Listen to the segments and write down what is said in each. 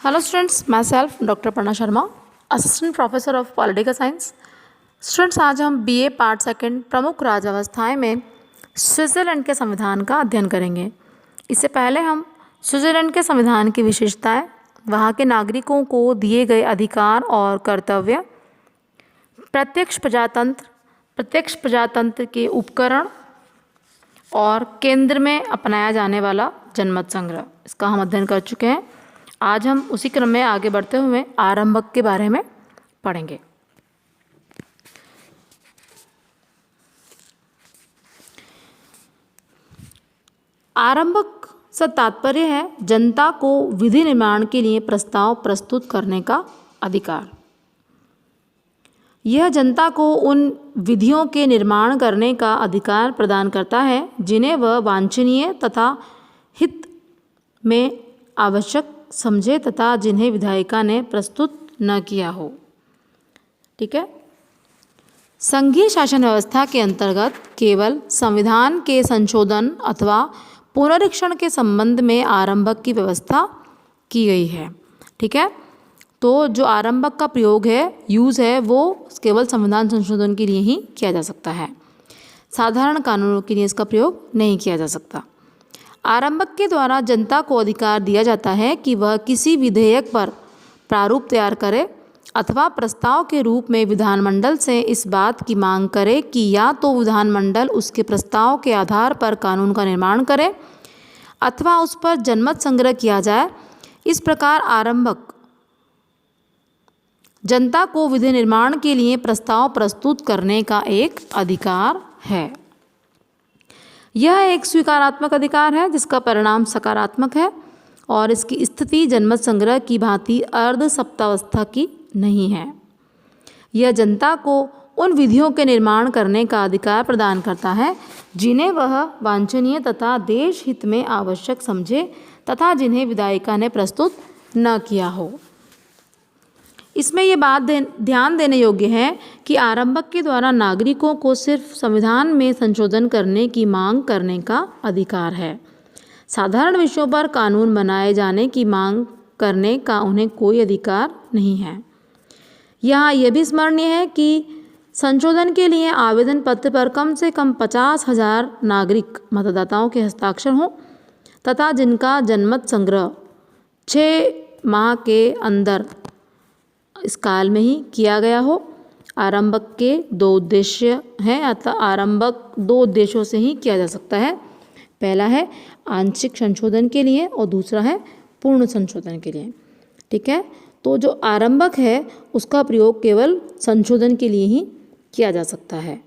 Hello students, myself Dr. Parna Sharma, Assistant Professor of Political Science. Students आज हम BA part second प्रमुख राज्यावस्थाएं में Switzerland के संविधान का अध्ययन करेंगे। इससे पहले हम स्विट्ज़रलैंड के संविधान की विशेषताएं, वहां के नागरिकों को दिए गए अधिकार और कर्तव्य, प्रत्यक्ष प्रजातंत्र के उपकरण और केंद्र में अपनाया जाने वाला जनमत संग्रह, इसका हम अध्ययन कर चुके हैं। आज हम उसी क्रम में आगे बढ़ते हुए आरंभक के बारे में पढ़ेंगे। आरंभक से तात्पर्य है जनता को विधि निर्माण के लिए प्रस्ताव प्रस्तुत करने का अधिकार। यह जनता को उन विधियों के निर्माण करने का अधिकार प्रदान करता है जिन्हें वह वांछनीय तथा हित में आवश्यक समझे तथा जिन्हें विधायिका ने प्रस्तुत न किया हो। ठीक है। संघीय शासन व्यवस्था के अंतर्गत केवल संविधान के संशोधन अथवा पुनरीक्षण के संबंध में आरंभक की व्यवस्था की गई है। ठीक है। तो जो आरंभक का प्रयोग है, यूज़ है, वो केवल संविधान संशोधन के लिए ही किया जा सकता है। साधारण कानूनों के लिए इसका प्रयोग नहीं किया जा सकता। आरंभक के द्वारा जनता को अधिकार दिया जाता है कि वह किसी विधेयक पर प्रारूप तैयार करे अथवा प्रस्ताव के रूप में विधानमंडल से इस बात की मांग करे कि या तो विधानमंडल उसके प्रस्ताव के आधार पर कानून का निर्माण करे अथवा उस पर जनमत संग्रह किया जाए। इस प्रकार आरंभक जनता को विधि निर्माण के लिए प्रस्ताव प्रस्तुत करने का एक अधिकार है। यह एक स्वीकारात्मक अधिकार है जिसका परिणाम सकारात्मक है और इसकी स्थिति जनमत संग्रह की भांति अर्ध सप्तावस्था की नहीं है। यह जनता को उन विधियों के निर्माण करने का अधिकार प्रदान करता है जिन्हें वह वांछनीय तथा देश हित में आवश्यक समझे तथा जिन्हें विधायिका ने प्रस्तुत न किया हो। इसमें यह बात ध्यान देने योग्य है कि आरंभक के द्वारा नागरिकों को सिर्फ संविधान में संशोधन करने की मांग करने का अधिकार है। साधारण विषयों पर कानून बनाए जाने की मांग करने का उन्हें कोई अधिकार नहीं है। यहाँ यह भी स्मरणीय है कि संशोधन के लिए आवेदन पत्र पर कम से कम 50,000 नागरिक मतदाताओं के हस्ताक्षर हों तथा जिनका जनमत संग्रह 6 माह के अंदर इस काल में ही किया गया हो। आरंभक के 2 उद्देश्य हैं, अतः आरंभक 2 उद्देश्यों से ही किया जा सकता है। पहला है आंशिक संशोधन के लिए और दूसरा है पूर्ण संशोधन के लिए। ठीक है। तो जो आरंभक है उसका प्रयोग केवल संशोधन के लिए ही किया जा सकता है।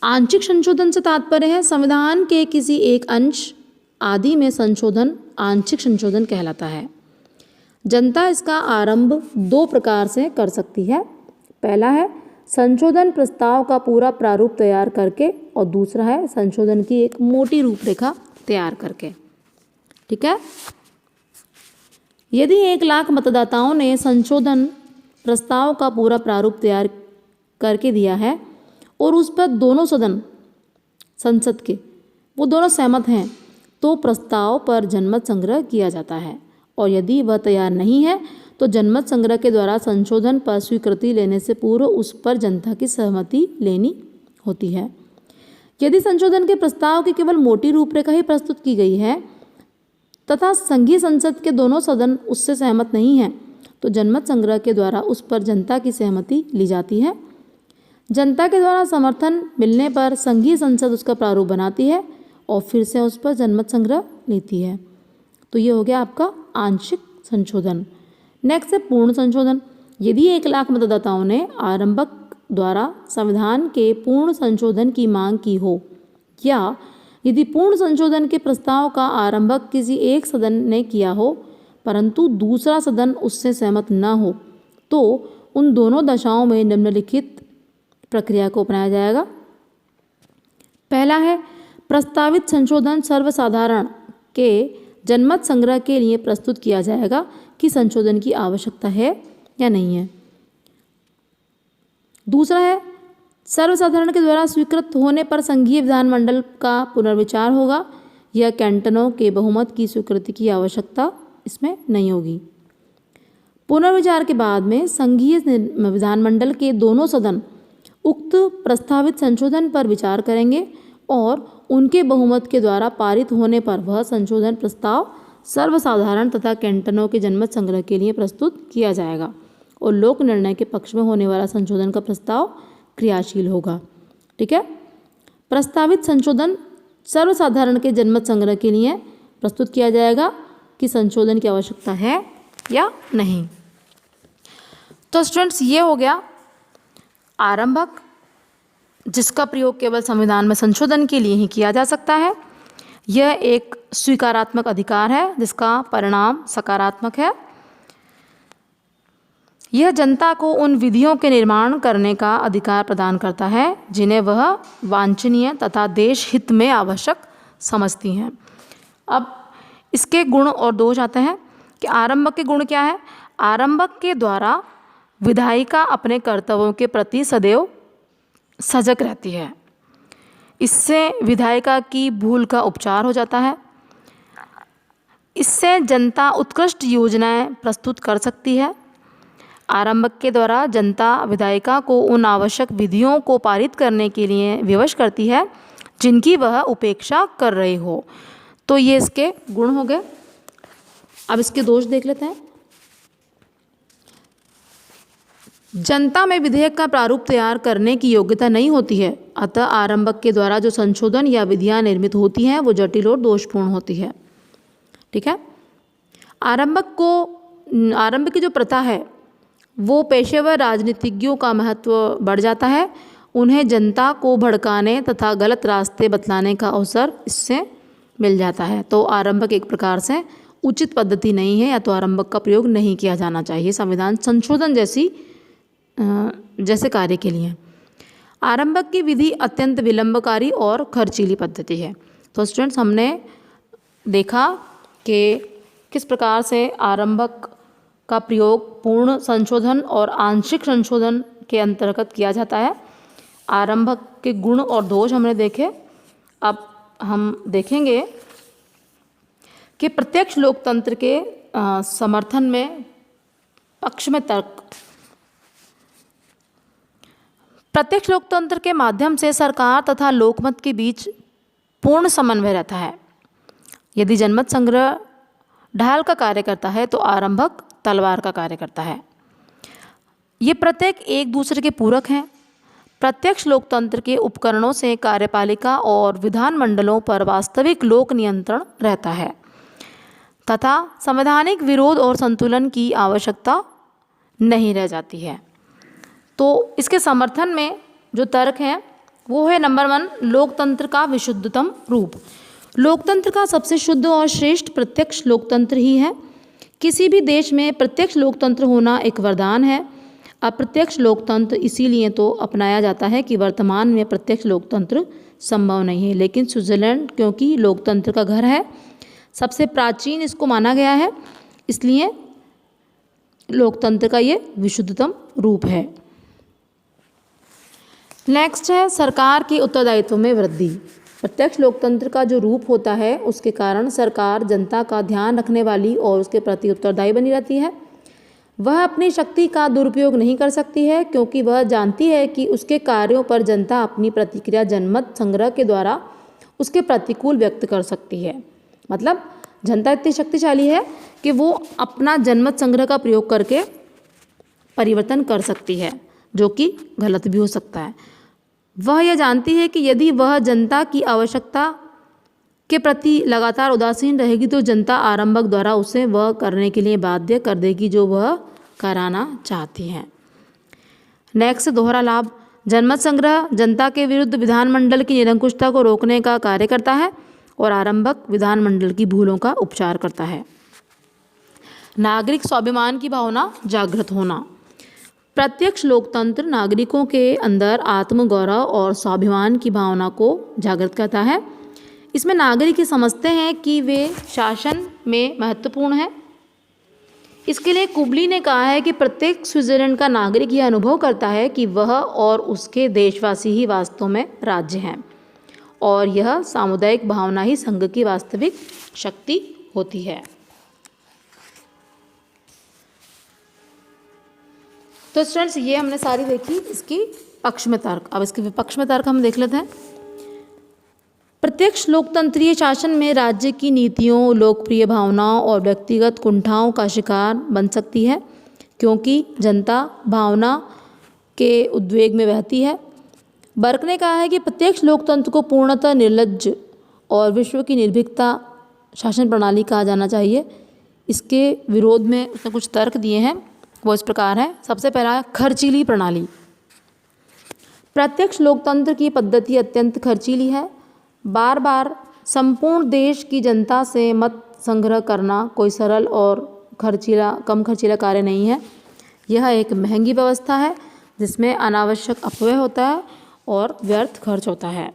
आंशिक संशोधन से तात्पर्य है संविधान के किसी एक अंश आदि में संशोधन आंशिक संशोधन कहलाता है। जनता इसका आरंभ 2 प्रकार से कर सकती है। पहला है संशोधन प्रस्ताव का पूरा प्रारूप तैयार करके और दूसरा है संशोधन की एक मोटी रूपरेखा तैयार करके। ठीक है। यदि 1 लाख मतदाताओं ने संशोधन प्रस्ताव का पूरा प्रारूप तैयार करके दिया है और उस पर दोनों सदन संसद के वो दोनों सहमत हैं तो प्रस्ताव पर जनमत संग्रह किया जाता है और यदि वह तैयार नहीं है तो जनमत संग्रह के द्वारा संशोधन पर स्वीकृति लेने से पूर्व उस पर जनता की सहमति लेनी होती है। यदि संशोधन के प्रस्ताव की केवल मोटी रूपरेखा ही प्रस्तुत की गई है तथा संघीय संसद के दोनों सदन उससे सहमत नहीं हैं तो जनमत संग्रह के द्वारा उस पर जनता की सहमति ली जाती है। जनता के द्वारा समर्थन मिलने पर संघीय संसद उसका प्रारूप बनाती है और फिर से उस पर जनमत संग्रह लेती है। तो ये हो गया आपका आंशिक संशोधन। नेक्स्ट है पूर्ण संशोधन। यदि 1 लाख मतदाताओं ने आरंभक द्वारा संविधान के पूर्ण संशोधन की मांग की हो या यदि पूर्ण संशोधन के प्रस्ताव का आरंभक किसी एक सदन ने किया हो परंतु दूसरा सदन उससे सहमत न हो तो उन दोनों दशाओं में निम्नलिखित प्रक्रिया को अपनाया जाएगा। पहला है प्रस्तावित संशोधन सर्वसाधारण के जनमत संग्रह के लिए प्रस्तुत किया जाएगा कि संशोधन की आवश्यकता है या नहीं है। दूसरा है सर्वसाधारण के द्वारा स्वीकृत होने पर संघीय विधानमंडल का पुनर्विचार होगा या कैंटनों के बहुमत की स्वीकृति की आवश्यकता इसमें नहीं होगी। पुनर्विचार के बाद में संघीय विधानमंडल के दोनों सदन उक्त प्रस्तावित संशोधन पर विचार करेंगे और उनके बहुमत के द्वारा पारित होने पर वह संशोधन प्रस्ताव सर्वसाधारण तथा कैंटनों के जनमत संग्रह के लिए प्रस्तुत किया जाएगा और लोक निर्णय के पक्ष में होने वाला संशोधन का प्रस्ताव क्रियाशील होगा। ठीक है, प्रस्तावित संशोधन सर्वसाधारण के जनमत संग्रह के लिए प्रस्तुत किया जाएगा कि संशोधन की आवश्यकता है या नहीं। तो स्टूडेंट्स, ये हो गया आरंभक, जिसका प्रयोग केवल संविधान में संशोधन के लिए ही किया जा सकता है। यह एक स्वीकारात्मक अधिकार है जिसका परिणाम सकारात्मक है। यह जनता को उन विधियों के निर्माण करने का अधिकार प्रदान करता है जिन्हें वह वांछनीय तथा देश हित में आवश्यक समझती हैं। अब इसके गुण और दोष आते हैं कि आरंभक के गुण क्या है। आरंभक के द्वारा विधायिका अपने कर्तव्यों के प्रति सदैव सजग रहती है। इससे विधायिका की भूल का उपचार हो जाता है। इससे जनता उत्कृष्ट योजनाएं प्रस्तुत कर सकती है। आरंभक के द्वारा जनता विधायिका को उन आवश्यक विधियों को पारित करने के लिए विवश करती है जिनकी वह उपेक्षा कर रही हो। तो ये इसके गुण हो गए। अब इसके दोष देख लेते हैं। जनता में विधेयक का प्रारूप तैयार करने की योग्यता नहीं होती है, अतः आरंभक के द्वारा जो संशोधन या विधियां निर्मित होती हैं वो जटिल और दोषपूर्ण होती है। ठीक है, आरंभक की जो प्रथा है वो पेशेवर राजनीतिज्ञों का महत्व बढ़ जाता है। उन्हें जनता को भड़काने तथा गलत रास्ते बतलाने का अवसर इससे मिल जाता है। तो आरंभक एक प्रकार से उचित पद्धति नहीं है, या तो आरंभक का प्रयोग नहीं किया जाना चाहिए संविधान संशोधन जैसे कार्य के लिए। आरंभक की विधि अत्यंत विलंबकारी और खर्चीली पद्धति है। तो स्टूडेंट्स, हमने देखा कि किस प्रकार से आरंभक का प्रयोग पूर्ण संशोधन और आंशिक संशोधन के अंतर्गत किया जाता है। आरंभक के गुण और दोष हमने देखे। अब हम देखेंगे कि प्रत्यक्ष लोकतंत्र के समर्थन में पक्ष में तर्क। प्रत्यक्ष लोकतंत्र के माध्यम से सरकार तथा लोकमत के बीच पूर्ण समन्वय रहता है। यदि जनमत संग्रह ढाल का कार्य करता है तो आरंभक तलवार का कार्य करता है। ये प्रत्येक एक दूसरे के पूरक हैं। प्रत्यक्ष लोकतंत्र के उपकरणों से कार्यपालिका और विधानमंडलों पर वास्तविक लोक नियंत्रण रहता है तथा संवैधानिक विरोध और संतुलन की आवश्यकता नहीं रह जाती है। तो इसके समर्थन में जो तर्क है वो है नंबर 1, लोकतंत्र का विशुद्धतम रूप। लोकतंत्र का सबसे शुद्ध और श्रेष्ठ प्रत्यक्ष लोकतंत्र ही है। किसी भी देश में प्रत्यक्ष लोकतंत्र होना एक वरदान है। अप्रत्यक्ष लोकतंत्र इसीलिए तो अपनाया जाता है कि वर्तमान में प्रत्यक्ष लोकतंत्र संभव नहीं है, लेकिन स्विट्जरलैंड क्योंकि लोकतंत्र का घर है, सबसे प्राचीन इसको माना गया है, इसलिए लोकतंत्र का ये विशुद्धतम रूप है। नेक्स्ट है सरकार के उत्तरदायित्व में वृद्धि। प्रत्यक्ष लोकतंत्र का जो रूप होता है उसके कारण सरकार जनता का ध्यान रखने वाली और उसके प्रति उत्तरदायी बनी रहती है। वह अपनी शक्ति का दुरुपयोग नहीं कर सकती है क्योंकि वह जानती है कि उसके कार्यों पर जनता अपनी प्रतिक्रिया जनमत संग्रह के द्वारा उसके प्रतिकूल व्यक्त कर सकती है। मतलब जनता इतनी शक्तिशाली है कि वो अपना जनमत संग्रह का प्रयोग करके परिवर्तन कर सकती है, जो कि गलत भी हो सकता है। वह यह जानती है कि यदि वह जनता की आवश्यकता के प्रति लगातार उदासीन रहेगी तो जनता आरंभक द्वारा उसे वह करने के लिए बाध्य कर देगी जो वह कराना चाहती है। नेक्स्ट, दोहरा लाभ। जनमत संग्रह जनता के विरुद्ध विधानमंडल की निरंकुशता को रोकने का कार्य करता है और आरंभक विधानमंडल की भूलों का उपचार करता है। नागरिक स्वाभिमान की भावना जागृत होना। प्रत्यक्ष लोकतंत्र नागरिकों के अंदर आत्मगौरव और स्वाभिमान की भावना को जागृत करता है। इसमें नागरिक ये समझते हैं कि वे शासन में महत्वपूर्ण हैं। इसके लिए कुबली ने कहा है कि प्रत्येक स्विट्जरलैंड का नागरिक यह अनुभव करता है कि वह और उसके देशवासी ही वास्तव में राज्य हैं और यह सामुदायिक भावना ही संघ की वास्तविक शक्ति होती है। तो स्टूडेंट्स, ये हमने सारी देखी इसकी पक्ष में तर्क। अब इसके विपक्ष में तर्क हम देख लेते हैं। प्रत्यक्ष लोकतंत्रीय शासन में राज्य की नीतियों, लोकप्रिय भावनाओं और व्यक्तिगत कुंठाओं का शिकार बन सकती है, क्योंकि जनता भावना के उद्वेग में बहती है। बर्क ने कहा है कि प्रत्यक्ष लोकतंत्र को पूर्णतः निर्लज्ज और विश्व की निर्भीकता शासन प्रणाली कहा जाना चाहिए। इसके विरोध में उसने कुछ तर्क दिए हैं, वो इस प्रकार है। सबसे पहला है खर्चीली प्रणाली। प्रत्यक्ष लोकतंत्र की पद्धति अत्यंत खर्चीली है। बार बार संपूर्ण देश की जनता से मत संग्रह करना कोई सरल और कम खर्चीला कार्य नहीं है। यह एक महंगी व्यवस्था है जिसमें अनावश्यक अपव्यय होता है और व्यर्थ खर्च होता है।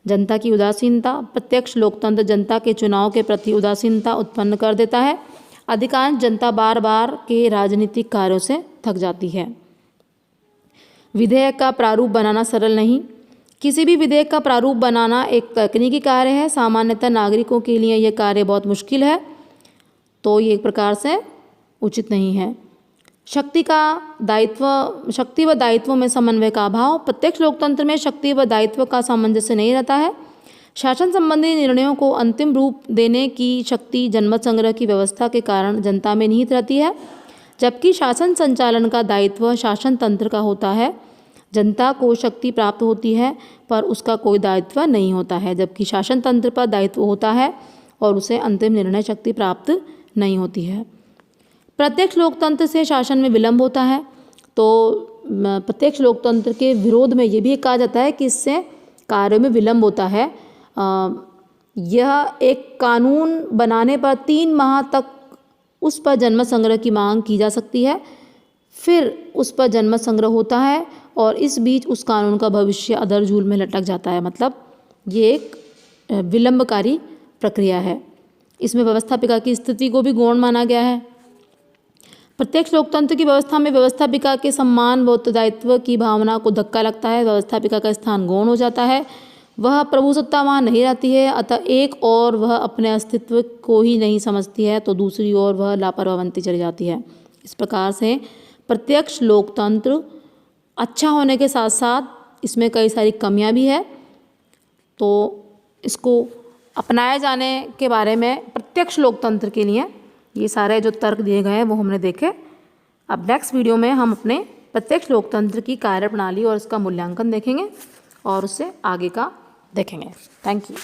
जनता की उदासीनता। प्रत्यक्ष लोकतंत्र जनता के चुनाव के प्रति उदासीनता उत्पन्न कर देता है। अधिकांश जनता बार बार के राजनीतिक कार्यों से थक जाती है। विधेयक का प्रारूप बनाना सरल नहीं। किसी भी विधेयक का प्रारूप बनाना एक तकनीकी कार्य है। सामान्यतः नागरिकों के लिए यह कार्य बहुत मुश्किल है, तो ये एक प्रकार से उचित नहीं है। शक्ति व दायित्व में समन्वय का अभाव। प्रत्यक्ष लोकतंत्र में शक्ति व दायित्व का सामंजस्य नहीं रहता है। शासन संबंधी निर्णयों को अंतिम रूप देने की शक्ति जनमत संग्रह की व्यवस्था के कारण जनता में निहित रहती है, जबकि शासन संचालन का दायित्व शासन तंत्र का होता है। जनता को शक्ति प्राप्त होती है पर उसका कोई दायित्व नहीं होता है, जबकि शासन तंत्र पर दायित्व होता है और उसे अंतिम निर्णय शक्ति प्राप्त नहीं होती है। प्रत्यक्ष लोकतंत्र से शासन में विलंब होता है, तो प्रत्यक्ष लोकतंत्र के विरोध में ये भी कहा जाता है कि इससे कार्यों में विलंब होता है। यह एक कानून बनाने पर 3 माह तक उस पर जनमत संग्रह की मांग की जा सकती है, फिर उस पर जनमत संग्रह होता है और इस बीच उस कानून का भविष्य अधर झूल में लटक जाता है। मतलब ये एक विलंबकारी प्रक्रिया है। इसमें व्यवस्थापिका की स्थिति को भी गौण माना गया है। प्रत्यक्ष लोकतंत्र की व्यवस्था में व्यवस्थापिका के सम्मान व उत्तरदायित्व की भावना को धक्का लगता है। व्यवस्थापिका का स्थान गौण हो जाता है। वह प्रभुसत्ता वहाँ नहीं रहती है, अतः एक और वह अपने अस्तित्व को ही नहीं समझती है तो दूसरी ओर वह लापरवाह बनती चली जाती है। इस प्रकार से प्रत्यक्ष लोकतंत्र अच्छा होने के साथ साथ इसमें कई सारी कमियां भी है, तो इसको अपनाए जाने के बारे में प्रत्यक्ष लोकतंत्र के लिए ये सारे जो तर्क दिए गए हैं वो हमने देखे। अब नेक्स्ट वीडियो में हम अपने प्रत्यक्ष लोकतंत्र की कार्यप्रणाली और इसका मूल्यांकन देखेंगे और उससे आगे का देखेंगे। Thank you.